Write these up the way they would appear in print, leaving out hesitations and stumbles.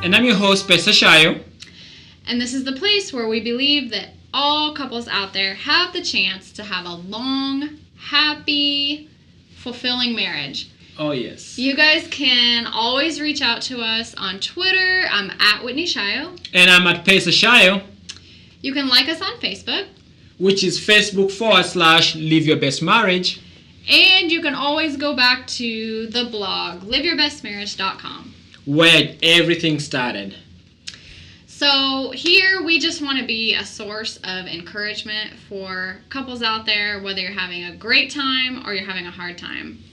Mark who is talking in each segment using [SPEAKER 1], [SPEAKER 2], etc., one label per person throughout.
[SPEAKER 1] And I'm your host, Pesa Shayo.
[SPEAKER 2] And this is the place where we believe that all couples out there have the chance to have a long, happy, fulfilling marriage.
[SPEAKER 1] Oh, yes.
[SPEAKER 2] You guys can always reach out to us on Twitter. I'm at Whitney Shayo.
[SPEAKER 1] And I'm at Pesa Shayo.
[SPEAKER 2] You can like us on Facebook.
[SPEAKER 1] Which is Facebook.com/Live Your Best Marriage.
[SPEAKER 2] And you can always go back to the blog, liveyourbestmarriage.com.
[SPEAKER 1] Where everything started.
[SPEAKER 2] So here we just want to be a source of encouragement for couples out there, whether you're having a great time or you're having a hard time.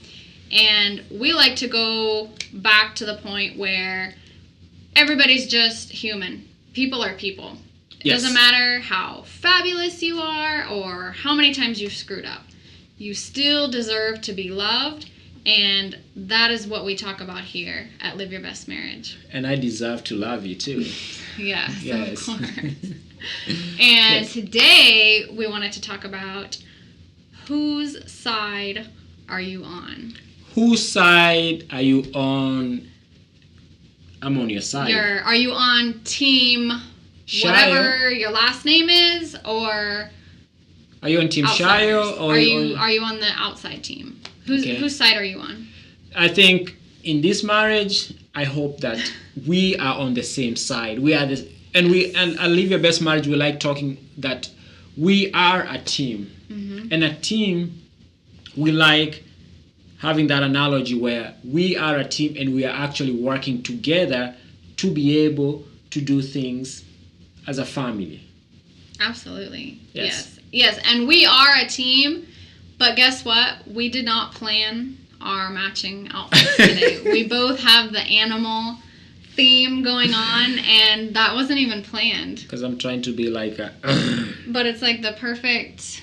[SPEAKER 2] And we like to go back to the point where everybody's just human. People are people. It doesn't matter how fabulous you are or how many times you've screwed up. You still deserve to be loved. And that is what we talk about here at Live Your Best Marriage.
[SPEAKER 1] And I deserve to love you too.
[SPEAKER 2] Yes,
[SPEAKER 1] Yes.
[SPEAKER 2] of course. And today we wanted to talk about whose side are you on?
[SPEAKER 1] Whose side are you on? I'm on your side.
[SPEAKER 2] Are you on team
[SPEAKER 1] Shayo.
[SPEAKER 2] whatever your last name is, or
[SPEAKER 1] are you on Team
[SPEAKER 2] outsiders?
[SPEAKER 1] Shayo? Or
[SPEAKER 2] are you on the outside team? Whose side are you on?
[SPEAKER 1] I think in this marriage, I hope that we are on the same side. We are and I Live Your Best Marriage. We like talking that we are a team, and a team. We like having that analogy where we are a team and we are actually working together to be able to do things as a family.
[SPEAKER 2] Absolutely.
[SPEAKER 1] Yes.
[SPEAKER 2] Yes. And we are a team. But guess what? We did not plan our matching outfits today. We both have the animal theme going on, and that wasn't even planned.
[SPEAKER 1] Because I'm trying to be like a...
[SPEAKER 2] But it's like the perfect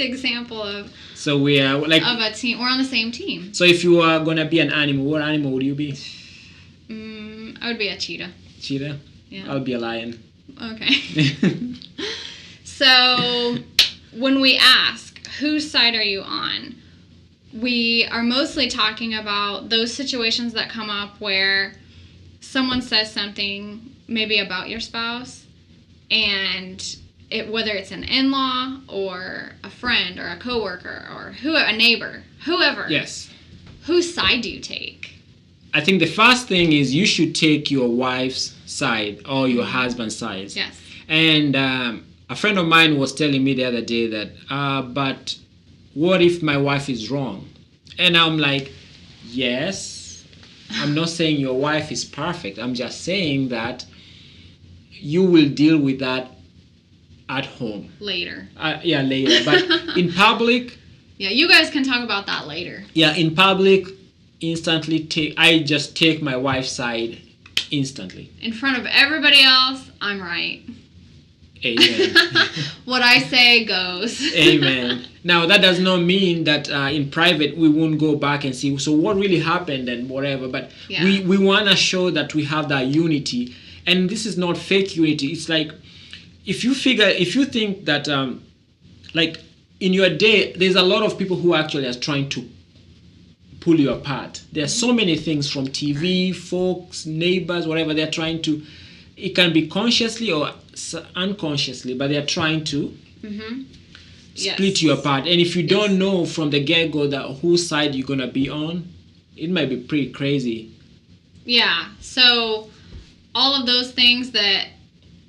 [SPEAKER 2] example of...
[SPEAKER 1] So we are like...
[SPEAKER 2] Of a team. We're on the same team.
[SPEAKER 1] So if you are going to be an animal, what animal would you be?
[SPEAKER 2] I would be a cheetah.
[SPEAKER 1] Cheetah?
[SPEAKER 2] Yeah.
[SPEAKER 1] I'll be a lion.
[SPEAKER 2] Okay. So when we ask, whose side are you on? We are mostly talking about those situations that come up where someone says something maybe about your spouse, and whether it's an in-law or a friend or a coworker or a neighbor, whoever.
[SPEAKER 1] Yes.
[SPEAKER 2] Whose side do you take?
[SPEAKER 1] I think the first thing is you should take your wife's side or your husband's side.
[SPEAKER 2] Yes.
[SPEAKER 1] And a friend of mine was telling me the other day that, but what if my wife is wrong? And I'm like, yes, I'm not saying your wife is perfect. I'm just saying that you will deal with that at home.
[SPEAKER 2] Later.
[SPEAKER 1] Later. But in public...
[SPEAKER 2] Yeah, you guys can talk about that later.
[SPEAKER 1] Yeah, in public, I just take my wife's side instantly.
[SPEAKER 2] In front of everybody else, I'm right.
[SPEAKER 1] Amen.
[SPEAKER 2] What I say goes.
[SPEAKER 1] Amen. Now, that does not mean that in private we won't go back and see, so what really happened and whatever. But we want to show that we have that unity. And this is not fake unity. It's like, if you think that, like, in your day, there's a lot of people who actually are trying to pull you apart. There are so many things from TV, folks, neighbors, whatever. They're trying to... It can be consciously or unconsciously, but they're trying to split you apart. And if you don't know from the get-go that whose side you're going to be on, it might be pretty crazy.
[SPEAKER 2] Yeah. So all of those things that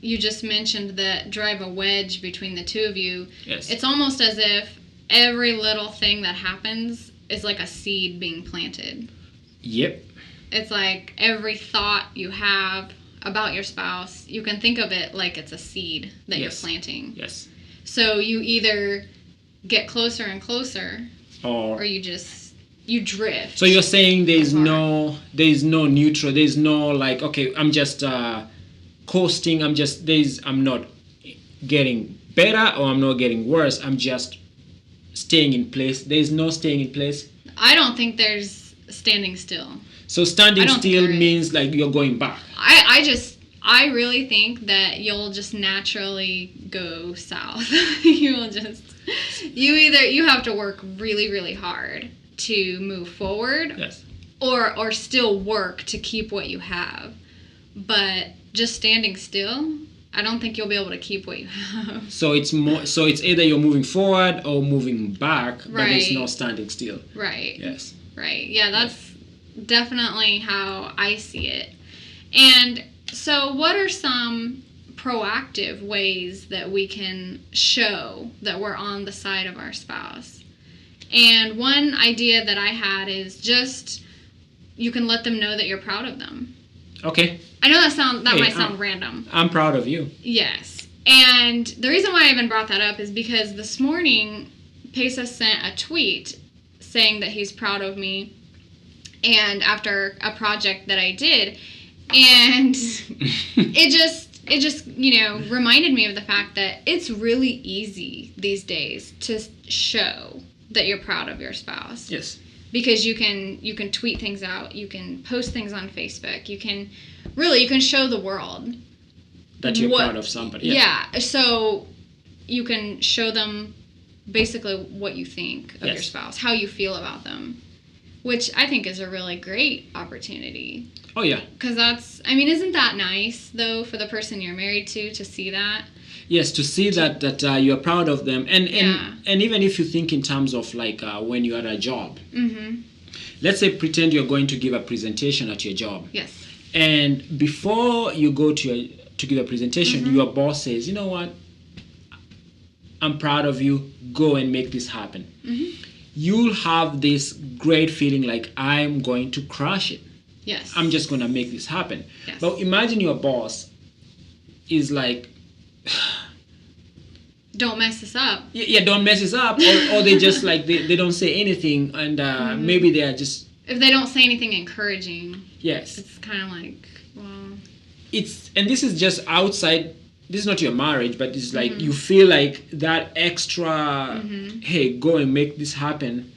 [SPEAKER 2] you just mentioned that drive a wedge between the two of you, it's almost as if every little thing that happens is like a seed being planted.
[SPEAKER 1] Yep.
[SPEAKER 2] It's like every thought you have about your spouse, you can think of it like it's a seed that you're planting.
[SPEAKER 1] Yes.
[SPEAKER 2] So you either get closer and closer, or you drift.
[SPEAKER 1] So you're saying there's no neutral. There's no like, okay, I'm just coasting. I'm not getting better or I'm not getting worse. I'm just staying in place. There's no staying in place.
[SPEAKER 2] I don't think there's standing still.
[SPEAKER 1] So standing still means like you're going back.
[SPEAKER 2] I really think that you'll just naturally go south. You have to work really, really hard to move forward.
[SPEAKER 1] Yes.
[SPEAKER 2] Or still work to keep what you have. but just standing still, I don't think you'll be able to keep what you have.
[SPEAKER 1] So it's more. So it's either you're moving forward or moving back, but
[SPEAKER 2] Right.
[SPEAKER 1] it's not standing still.
[SPEAKER 2] Right.
[SPEAKER 1] Yes.
[SPEAKER 2] Right. Yeah, that's definitely how I see it. And so, what are some proactive ways that we can show that we're on the side of our spouse? And one idea that I had is just you can let them know that you're proud of them.
[SPEAKER 1] Okay.
[SPEAKER 2] I know that might sound random.
[SPEAKER 1] I'm proud of you.
[SPEAKER 2] Yes. And the reason why I even brought that up is because this morning, Pesa sent a tweet saying that he's proud of me, and after a project that I did, and it just reminded me of the fact that it's really easy these days to show that you're proud of your spouse.
[SPEAKER 1] Yes.
[SPEAKER 2] Because you can tweet things out, you can post things on Facebook, you can show the world
[SPEAKER 1] that you're proud of somebody.
[SPEAKER 2] Yeah. So you can show them basically what you think of your spouse, how you feel about them, which I think is a really great opportunity.
[SPEAKER 1] Oh, yeah.
[SPEAKER 2] Because isn't that nice, though, for the person you're married to see that?
[SPEAKER 1] Yes, to see that you're proud of them. And even if you think in terms of like when you're at a job.
[SPEAKER 2] Mm-hmm.
[SPEAKER 1] Let's say pretend you're going to give a presentation at your job.
[SPEAKER 2] Yes.
[SPEAKER 1] And before you go to give a presentation,
[SPEAKER 2] mm-hmm.
[SPEAKER 1] your boss says, you know what? I'm proud of you. Go and make this happen.
[SPEAKER 2] Mm-hmm.
[SPEAKER 1] You'll have this great feeling like I'm going to crush it.
[SPEAKER 2] Yes.
[SPEAKER 1] I'm just going to make this happen.
[SPEAKER 2] Yes.
[SPEAKER 1] But imagine your boss is like,
[SPEAKER 2] don't mess this up.
[SPEAKER 1] Yeah, don't mess this up. Or they just like, they don't say anything. And
[SPEAKER 2] mm-hmm.
[SPEAKER 1] maybe they are just...
[SPEAKER 2] If they don't say anything encouraging.
[SPEAKER 1] Yes.
[SPEAKER 2] It's kind of like, well...
[SPEAKER 1] And this is just outside... This is not your marriage, but it's like
[SPEAKER 2] mm-hmm.
[SPEAKER 1] you feel like that extra,
[SPEAKER 2] mm-hmm.
[SPEAKER 1] hey, go and make this happen.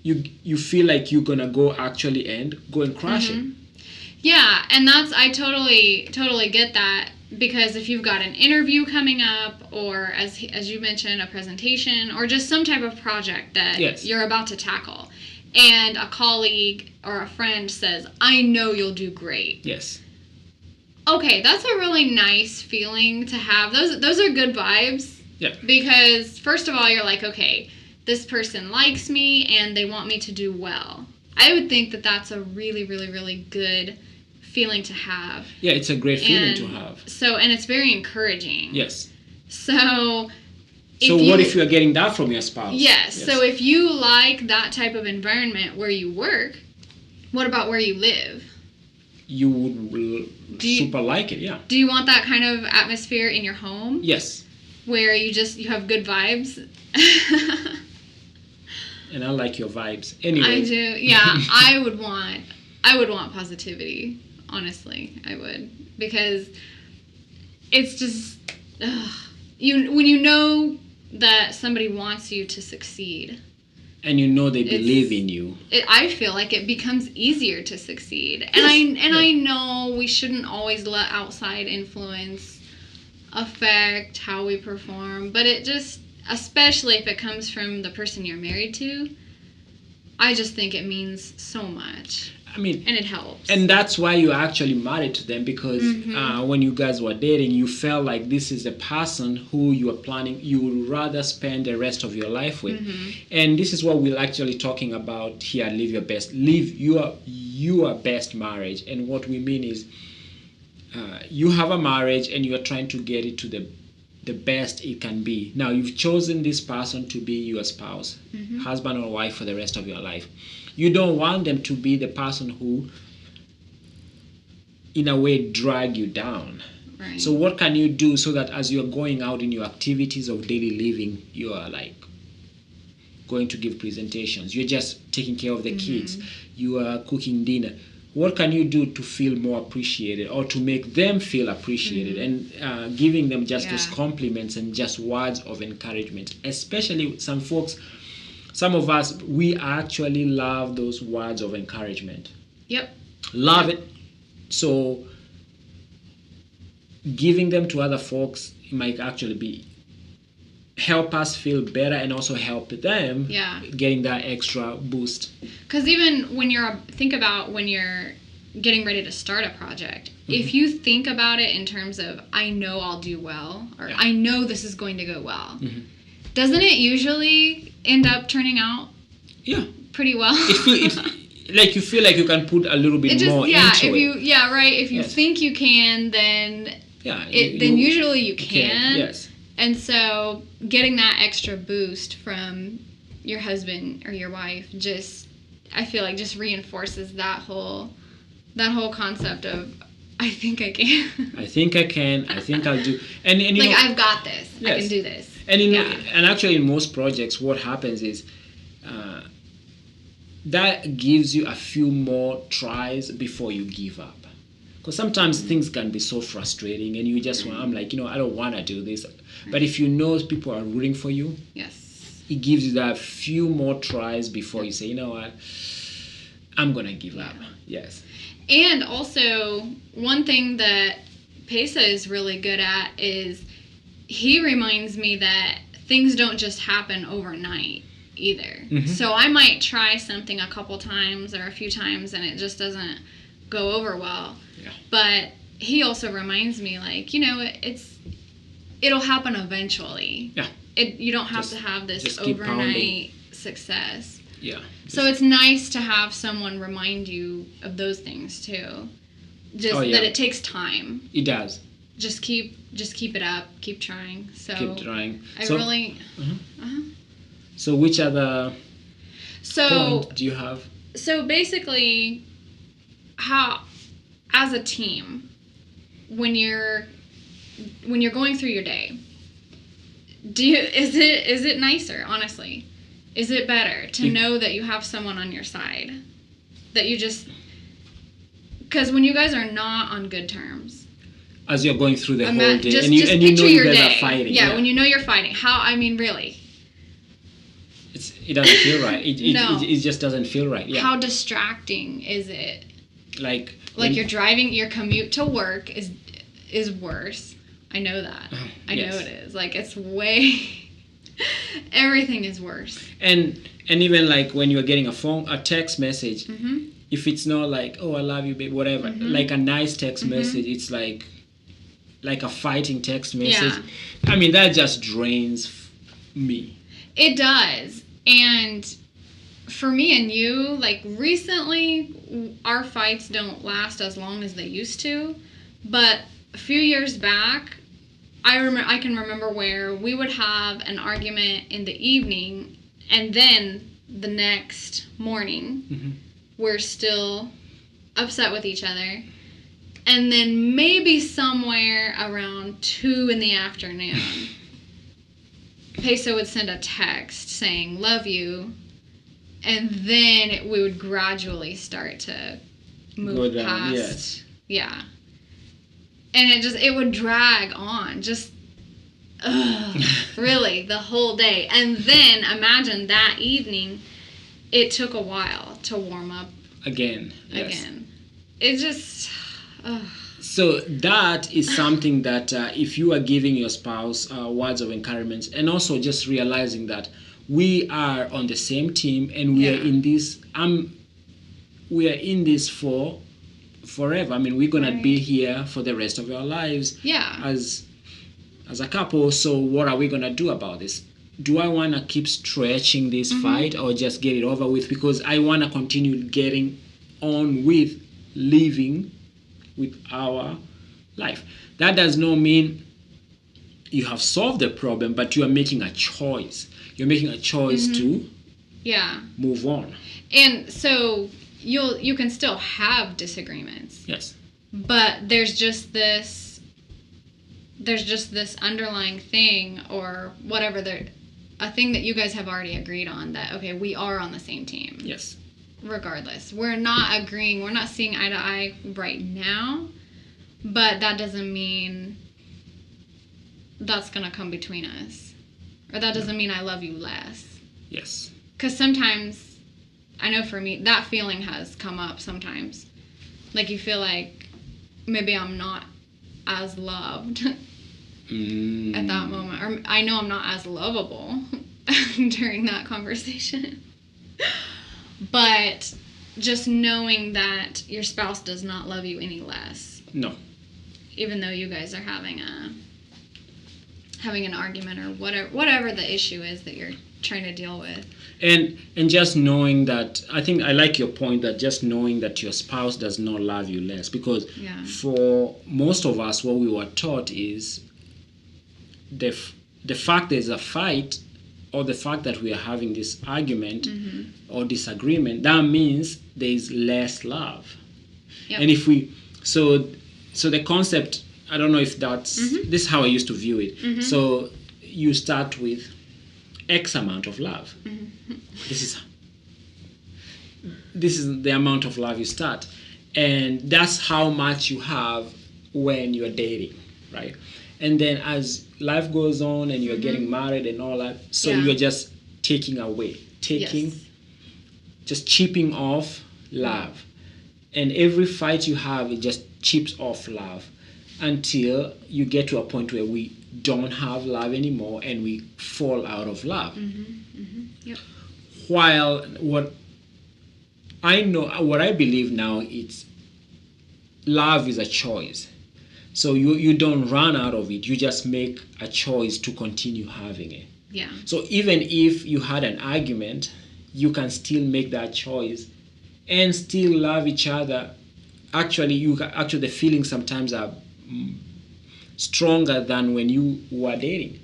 [SPEAKER 1] You feel like you're going to go actually and go and crush
[SPEAKER 2] mm-hmm.
[SPEAKER 1] it.
[SPEAKER 2] Yeah, and I totally get that, because if you've got an interview coming up, or as you mentioned, a presentation, or just some type of project that
[SPEAKER 1] yes.
[SPEAKER 2] you're about to tackle, and a colleague or a friend says, I know you'll do great.
[SPEAKER 1] Yes.
[SPEAKER 2] Okay, that's a really nice feeling to have. Those are good vibes.
[SPEAKER 1] Yeah.
[SPEAKER 2] Because first of all, you're like, okay, this person likes me and they want me to do well. I would think that that's a really, really, really good feeling to have.
[SPEAKER 1] Yeah, it's a great feeling to have.
[SPEAKER 2] So, and it's very encouraging.
[SPEAKER 1] Yes.
[SPEAKER 2] So
[SPEAKER 1] what if you're getting that from your spouse?
[SPEAKER 2] Yes. So if you like that type of environment where you work, what about where you live?
[SPEAKER 1] You would super like it, yeah.
[SPEAKER 2] Do you want that kind of atmosphere in your home?
[SPEAKER 1] Yes.
[SPEAKER 2] Where you have good vibes?
[SPEAKER 1] And I like your vibes. Anyway.
[SPEAKER 2] I do. Yeah, I would want positivity. Honestly, I would, because it's just when you know that somebody wants you to succeed.
[SPEAKER 1] And you know they believe in you.
[SPEAKER 2] I feel like it becomes easier to succeed. And I know we shouldn't always let outside influence affect how we perform, but it just, especially if it comes from the person you're married to, I just think it means so much.
[SPEAKER 1] I mean,
[SPEAKER 2] and it helps.
[SPEAKER 1] And that's why you actually married to them, because
[SPEAKER 2] mm-hmm.
[SPEAKER 1] When you guys were dating, you felt like this is a person who you are planning, you would rather spend the rest of your life with.
[SPEAKER 2] Mm-hmm.
[SPEAKER 1] And this is what we're actually talking about here. Live your best marriage. And what we mean is you have a marriage and you're trying to get it to the best it can be. Now, you've chosen this person to be your spouse,
[SPEAKER 2] mm-hmm.
[SPEAKER 1] husband or wife for the rest of your life. You don't want them to be the person who, in a way, drag you down.
[SPEAKER 2] Right.
[SPEAKER 1] So what can you do so that as you're going out in your activities of daily living, you are like going to give presentations, you're just taking care of the
[SPEAKER 2] mm-hmm.
[SPEAKER 1] kids, you are cooking dinner. What can you do to feel more appreciated, or to make them feel appreciated, mm-hmm. and giving them just those compliments and just words of encouragement? Especially some folks, some of us, we actually love those words of encouragement.
[SPEAKER 2] Yep.
[SPEAKER 1] Love it. So giving them to other folks might actually help us feel better, and also help them getting that extra boost.
[SPEAKER 2] Because even when think about when you're getting ready to start a project, if you think about it in terms of, I know I'll do well, or I know this is going to go well, doesn't it usually end up turning out pretty well?
[SPEAKER 1] Like you feel like you can put a little bit more into it.
[SPEAKER 2] If you think you can, then usually you can.
[SPEAKER 1] Yes.
[SPEAKER 2] And so getting that extra boost from your husband or your wife I feel like just reinforces that whole concept of, I think I can.
[SPEAKER 1] I think I can. I think I'll do. And
[SPEAKER 2] like, I've got this. Yes. I can do this.
[SPEAKER 1] And and actually, in most projects, what happens is that gives you a few more tries before you give up. Because sometimes things can be so frustrating, and you just want. I'm like, I don't want to do this. But if you know people are rooting for you, it gives you that few more tries before you say, you know what, I'm gonna give up. Yes.
[SPEAKER 2] And also, one thing that Pesa is really good at is he reminds me that things don't just happen overnight either. So I might try something a couple times or a few times and it just doesn't go over well. Yeah. But he also reminds me, like, it'll happen eventually. Yeah. You don't have to have this overnight success.
[SPEAKER 1] Yeah.
[SPEAKER 2] So it's nice to have someone remind you of those things too. That it takes time.
[SPEAKER 1] It does.
[SPEAKER 2] Just keep it up. Keep trying. So
[SPEAKER 1] keep trying. So which other point do you have?
[SPEAKER 2] So basically, how, as a team, when you're going through your day, is it nicer, honestly? Is it better to know that you have someone on your side? That you just... Because when you guys are not on good terms...
[SPEAKER 1] As you're going through the whole day, and you know you guys are fighting.
[SPEAKER 2] Yeah, when you know you're fighting. Really.
[SPEAKER 1] It doesn't feel right. It just doesn't feel right. Yeah.
[SPEAKER 2] How distracting is it?
[SPEAKER 1] Like
[SPEAKER 2] you're driving, your commute to work is worse. I know that. I know it is. Like, it's way... Everything is worse. And
[SPEAKER 1] even like when you're getting a text message, if it's not like, oh, I love you, babe, whatever, like a nice text message, it's like a fighting text message. Yeah. I mean, that just drains me.
[SPEAKER 2] It does. And for me and you, like, recently, our fights don't last as long as they used to. But a few years back, I can remember where we would have an argument in the evening, and then the next morning, we're still upset with each other. And then maybe somewhere around 2 in the afternoon, Pesa would send a text saying, love you. And then we would gradually start to move past. Yes. Yeah. And it would drag on, really, the whole day. And then, imagine that evening, it took a while to warm up.
[SPEAKER 1] Again. Yes.
[SPEAKER 2] It just...
[SPEAKER 1] So that is something that if you are giving your spouse words of encouragement, and also just realizing that we are on the same team and we are in this... we are in this for... forever. I mean, we're gonna be here for the rest of our lives.
[SPEAKER 2] Yeah.
[SPEAKER 1] As a couple. So what are we gonna do about this? Do I wanna keep stretching this fight or just get it over with? Because I wanna continue getting on with living with our life. That does not mean you have solved the problem, but you are making a choice. You're making a choice to move on.
[SPEAKER 2] And so you can still have disagreements.
[SPEAKER 1] Yes.
[SPEAKER 2] But there's just this underlying thing or whatever, a thing that you guys have already agreed on, that, okay, we are on the same team.
[SPEAKER 1] Yes.
[SPEAKER 2] Regardless. We're not agreeing, we're not seeing eye to eye right now, but that doesn't mean that's going to come between us. Or that doesn't mean I love you less.
[SPEAKER 1] Yes.
[SPEAKER 2] Because sometimes, I know for me, that feeling has come up sometimes. Like, you feel like maybe I'm not as loved at that moment. Or I know I'm not as lovable during that conversation. But just knowing that your spouse does not love you any less.
[SPEAKER 1] No.
[SPEAKER 2] Even though you guys are having an argument or whatever the issue is that you're trying to deal with.
[SPEAKER 1] And just knowing that, I think I like your point that just knowing that your spouse does not love you less, because for most of us what we were taught is the fact there's a fight, or the fact that we are having this argument or disagreement, that means there is less love. Yep. And if we so the concept, I don't know if that's this is how I used to view it. So you start with X amount of love. This is the amount of love you start, and that's how much you have when you're dating, right? And then as life goes on and you're getting married and all that, so you're just taking just chipping off love, and every fight you have, it just chips off love until you get to a point where we don't have love anymore and we fall out of love.
[SPEAKER 2] Yep.
[SPEAKER 1] While what I believe now, it's love is a choice. So you don't run out of it. You just make a choice to continue having it.
[SPEAKER 2] Yeah.
[SPEAKER 1] So even if you had an argument, you can still make that choice and still love each other. Actually, the feelings sometimes are stronger than when you were dating.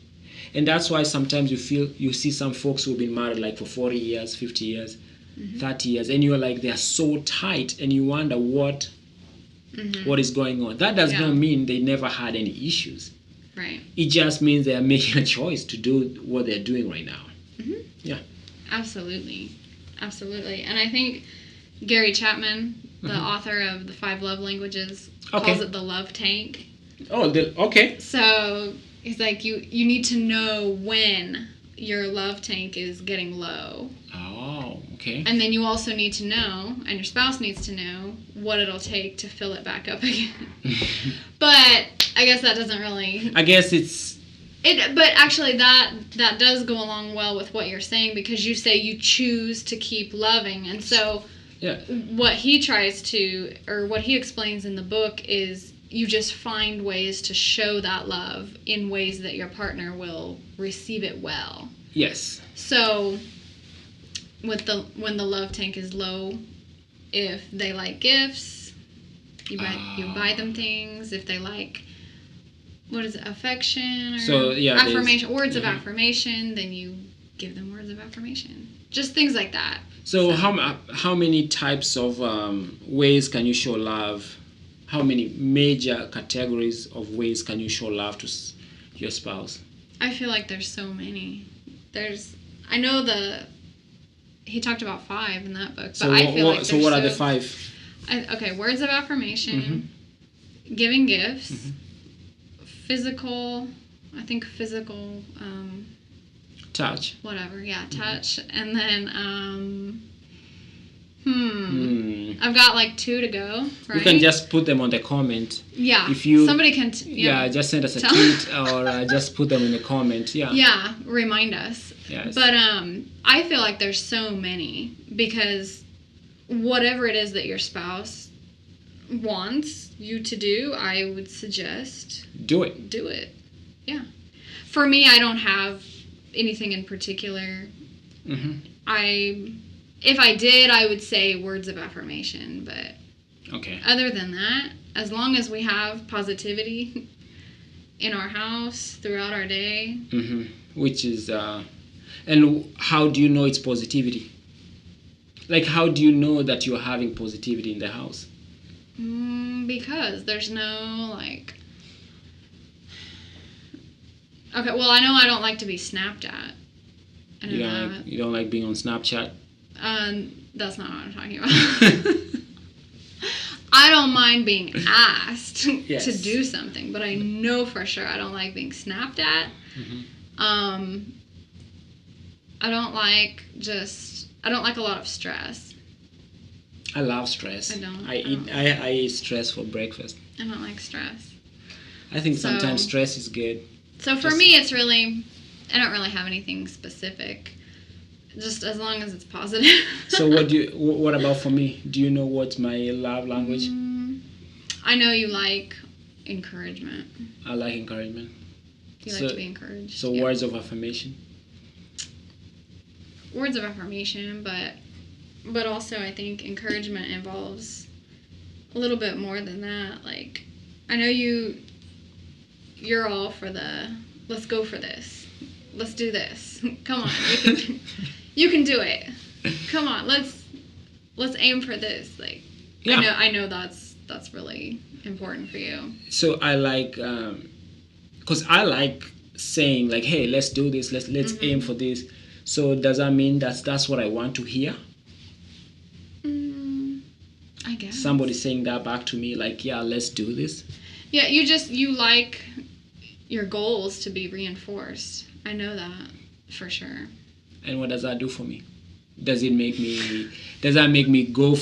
[SPEAKER 1] And that's why sometimes you see some folks who've been married like for 40 years, 50 years, 30 years, and you're like, they're so tight, and you wonder what is going on. That does not mean they never had any issues.
[SPEAKER 2] Right.
[SPEAKER 1] It just means they are making a choice to do what they're doing right now. Yeah.
[SPEAKER 2] Absolutely. And I think Gary Chapman, the author of The 5 Love Languages, calls it the love tank.
[SPEAKER 1] Oh, okay.
[SPEAKER 2] So it's like you need to know when your love tank is getting low.
[SPEAKER 1] Oh, okay.
[SPEAKER 2] And then you also need to know, and your spouse needs to know, what it'll take to fill it back up again. But I guess that doesn't really...
[SPEAKER 1] I guess it's...
[SPEAKER 2] But actually that does go along well with what you're saying, because you say you choose to keep loving. And so what he tries to, or what he explains in the book is you just find ways to show that love in ways that your partner will receive it well.
[SPEAKER 1] Yes.
[SPEAKER 2] So when the love tank is low, if they like gifts, you buy them things. If they like, what is it, affection or affirmation, words of affirmation, then you give them words of affirmation. Just things like that.
[SPEAKER 1] So how many types of ways can you show love? How many major categories of ways can you show love to your spouse?
[SPEAKER 2] I feel like there's so many. I know he talked about 5 in that book, but I feel like
[SPEAKER 1] so what are the 5?
[SPEAKER 2] Words of affirmation, giving gifts, physical
[SPEAKER 1] touch.
[SPEAKER 2] Whatever, touch, and then I've got like 2 to go, right?
[SPEAKER 1] You can just put them on the comment.
[SPEAKER 2] Yeah.
[SPEAKER 1] If you
[SPEAKER 2] somebody can
[SPEAKER 1] just send us a tweet or just put them in the comment. Yeah.
[SPEAKER 2] Yeah, remind us.
[SPEAKER 1] Yes.
[SPEAKER 2] But I feel like there's so many, because whatever it is that your spouse wants you to do, I would suggest
[SPEAKER 1] do it.
[SPEAKER 2] Do it. Yeah. For me, I don't have anything in particular. If I did, I would say words of affirmation, but other than that, as long as we have positivity in our house throughout our day.
[SPEAKER 1] Which is, and how do you know it's positivity? Like, how do you know that you're having positivity in the house?
[SPEAKER 2] Because there's no, like... Okay, well, I know I don't like to be snapped at.
[SPEAKER 1] You don't like being on Snapchat?
[SPEAKER 2] That's not what I'm talking about. I don't mind being asked to do something, but I know for sure I don't like being snapped at. I don't like a lot of stress.
[SPEAKER 1] I love stress. I eat stress for breakfast.
[SPEAKER 2] I don't like stress.
[SPEAKER 1] I think sometimes stress is good.
[SPEAKER 2] So for me, it's really, I don't really have anything specific. just as long as it's positive.
[SPEAKER 1] So what about for me? Do you know what's my love language?
[SPEAKER 2] I know you like encouragement.
[SPEAKER 1] I like encouragement.
[SPEAKER 2] You like to be encouraged.
[SPEAKER 1] So words of affirmation.
[SPEAKER 2] Words of affirmation, but also I think encouragement involves a little bit more than that. Like, I know you're all for the let's go for this. Let's do this. Come on, you can do it. Come on, let's aim for this. Like, yeah. I know that's really important for you.
[SPEAKER 1] So I like, because I like saying like, hey, let's do this. Let's aim for this. So does that mean that's what I want to hear?
[SPEAKER 2] I guess.
[SPEAKER 1] Somebody saying that back to me, like, yeah, let's do this.
[SPEAKER 2] Yeah, you like your goals to be reinforced. I know that for sure.
[SPEAKER 1] And what does that do for me? Does that make me go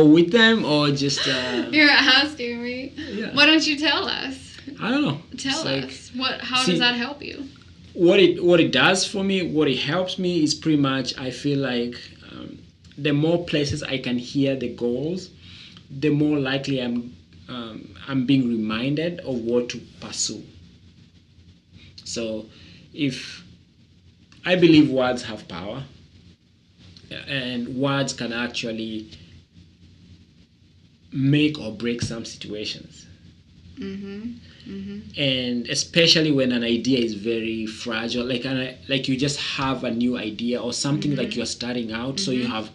[SPEAKER 1] with them, or just
[SPEAKER 2] You're asking me?
[SPEAKER 1] Yeah.
[SPEAKER 2] Why don't you tell us?
[SPEAKER 1] I don't know.
[SPEAKER 2] Tell us. How does that help you?
[SPEAKER 1] What it does for me, what it helps me is pretty much, I feel like the more places I can hear the goals, the more likely I'm being reminded of what to pursue. So if I believe words have power, and words can actually make or break some situations. And especially when an idea is very fragile, like you just have a new idea or something, like you're starting out, so you have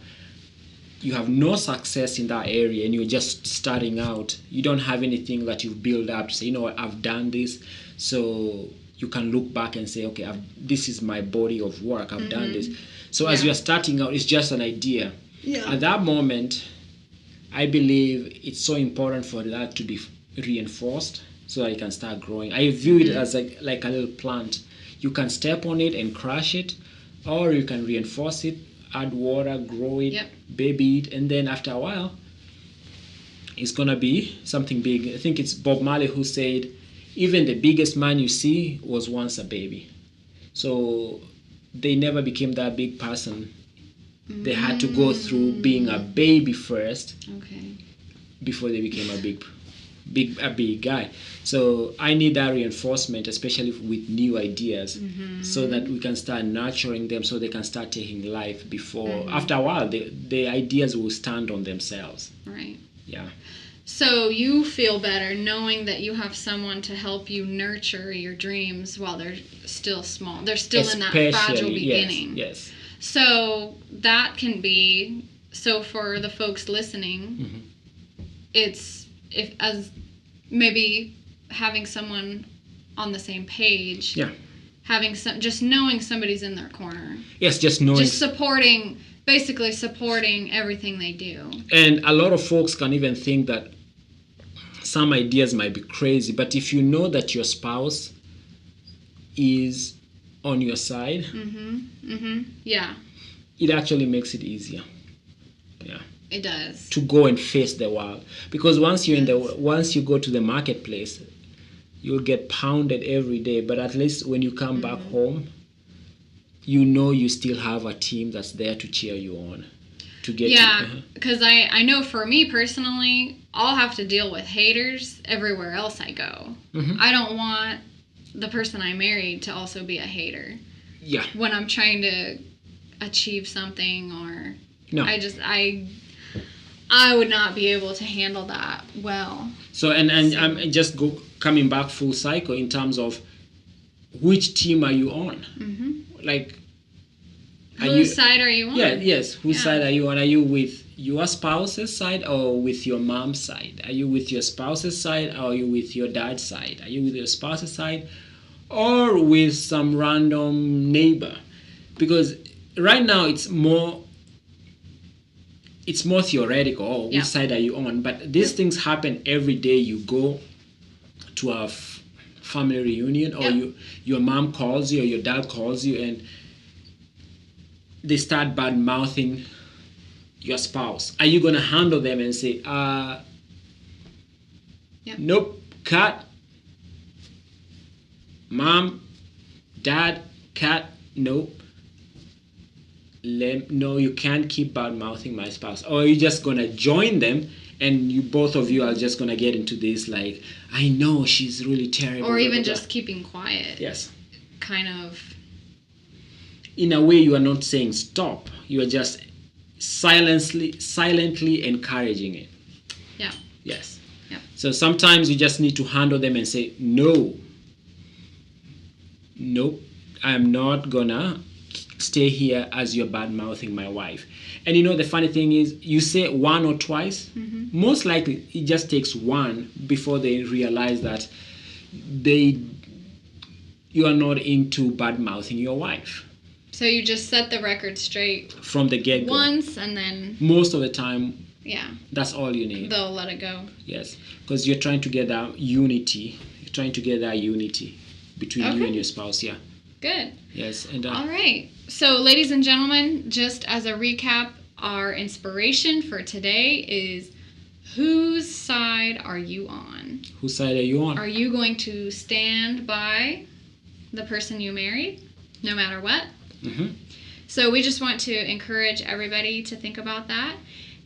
[SPEAKER 1] no success in that area and you're just starting out. You don't have anything that you've built up to say, you know what, I've done this. So you can look back and say, okay, this is my body of work. I've done this. So as you're starting out, it's just an idea. Yeah. At that moment, I believe it's so important for that to be reinforced so that it can start growing. I view it as like a little plant. You can step on it and crush it, or you can reinforce it, add water, grow it, baby it, and then after a while, it's going to be something big. I think it's Bob Marley who said, even the biggest man you see was once a baby. So they never became that big person. They had to go through being a baby first, before they became a big guy. So I need that reinforcement, especially with new ideas, so that we can start nurturing them, so they can start taking life before. After a while, the ideas will stand on themselves.
[SPEAKER 2] Right.
[SPEAKER 1] Yeah.
[SPEAKER 2] So you feel better knowing that you have someone to help you nurture your dreams while they're still small. They're still in that fragile beginning.
[SPEAKER 1] Yes.
[SPEAKER 2] So that can be, so for the folks listening, it's maybe having someone on the same page.
[SPEAKER 1] Yeah.
[SPEAKER 2] Just knowing somebody's in their corner.
[SPEAKER 1] Yes, just knowing.
[SPEAKER 2] Just basically supporting everything they do.
[SPEAKER 1] And a lot of folks can even think that some ideas might be crazy, but if you know that your spouse is on your side,
[SPEAKER 2] yeah,
[SPEAKER 1] it actually makes it easier. Yeah.
[SPEAKER 2] It does.
[SPEAKER 1] To go and face the world, because once you go to the marketplace, you'll get pounded every day. But at least when you come back home, you know you still have a team that's there to cheer you on.
[SPEAKER 2] Because I know for me personally, I'll have to deal with haters everywhere else I go. I don't want the person I married to also be a hater.
[SPEAKER 1] Yeah.
[SPEAKER 2] When I'm trying to achieve something, or
[SPEAKER 1] no.
[SPEAKER 2] I would not be able to handle that well.
[SPEAKER 1] So I'm just coming back full cycle in terms of which team are you on? Like,
[SPEAKER 2] whose side are you on?
[SPEAKER 1] Whose side are you on? Are you with your spouse's side or with your mom's side? Are you with your spouse's side or are you with your dad's side? Are you with your spouse's side or with some random neighbor? Because right now it's more theoretical. Which side are you on? But these things happen every day. You go to a family reunion, or your mom calls you or your dad calls you, and they start bad mouthing your spouse. Are you gonna handle them and say, nope, cut, mom, dad, cut, nope? no, you can't keep bad mouthing my spouse, or you're just gonna join them, and you both of you are just gonna get into this like, I know she's really terrible,
[SPEAKER 2] or even just keeping quiet.
[SPEAKER 1] Yes,
[SPEAKER 2] kind of.
[SPEAKER 1] In a way, you are not saying stop. You are just silently encouraging it.
[SPEAKER 2] Yeah.
[SPEAKER 1] Yes.
[SPEAKER 2] Yeah.
[SPEAKER 1] So sometimes you just need to handle them and say, no, nope, I'm not gonna stay here as you're bad mouthing my wife. And the funny thing is, you say one or twice, most likely it just takes one before they realize that you are not into bad mouthing your wife.
[SPEAKER 2] So you just set the record straight
[SPEAKER 1] from the get-go
[SPEAKER 2] once, and then
[SPEAKER 1] most of the time,
[SPEAKER 2] yeah,
[SPEAKER 1] that's all you need.
[SPEAKER 2] They'll let it go.
[SPEAKER 1] Yes, because you're trying to get that unity. You're trying to get that unity between you and your spouse. Yeah.
[SPEAKER 2] Good.
[SPEAKER 1] Yes, and
[SPEAKER 2] all right. So, ladies and gentlemen, just as a recap, our inspiration for today is: whose side are you on?
[SPEAKER 1] Whose side are you on?
[SPEAKER 2] Are you going to stand by the person you married, no matter what?
[SPEAKER 1] Mm-hmm.
[SPEAKER 2] So we just want to encourage everybody to think about that.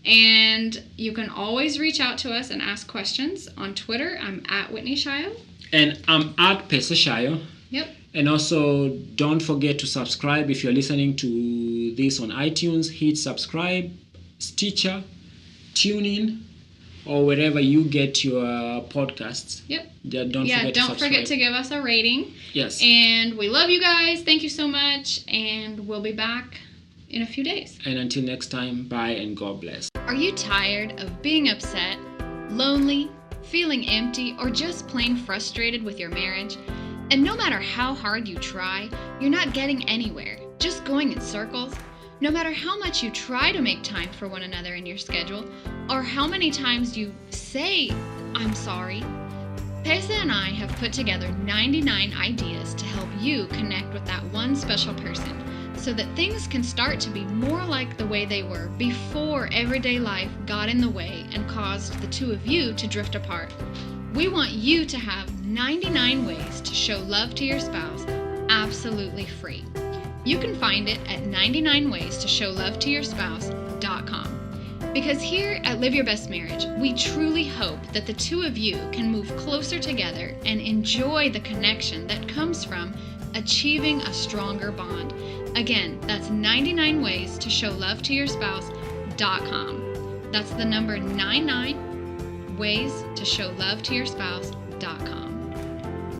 [SPEAKER 2] And you can always reach out to us and ask questions on Twitter. I'm at Whitney Shio.
[SPEAKER 1] And I'm at Pesa Shio.
[SPEAKER 2] Yep.
[SPEAKER 1] And also, don't forget to subscribe. If you're listening to this on iTunes, hit subscribe, Stitcher, TuneIn, or wherever you get your podcasts.
[SPEAKER 2] Yep.
[SPEAKER 1] Don't
[SPEAKER 2] forget to give us a rating.
[SPEAKER 1] Yes.
[SPEAKER 2] And we love you guys. Thank you so much. And we'll be back in a few days.
[SPEAKER 1] And until next time, bye and God bless.
[SPEAKER 2] Are you tired of being upset, lonely, feeling empty, or just plain frustrated with your marriage? And no matter how hard you try, you're not getting anywhere, just going in circles? No matter how much you try to make time for one another in your schedule, or how many times you say, I'm sorry, Pesa and I have put together 99 ideas to help you connect with that one special person so that things can start to be more like the way they were before everyday life got in the way and caused the two of you to drift apart. We want you to have 99 ways to show love to your spouse absolutely free. You can find it at 99waystoshowlovetoyourspouse.com. Because here at Live Your Best Marriage, we truly hope that the two of you can move closer together and enjoy the connection that comes from achieving a stronger bond. Again, that's 99waystoshowlovetoyourspouse.com. That's the number 99waystoshowlovetoyourspouse.com.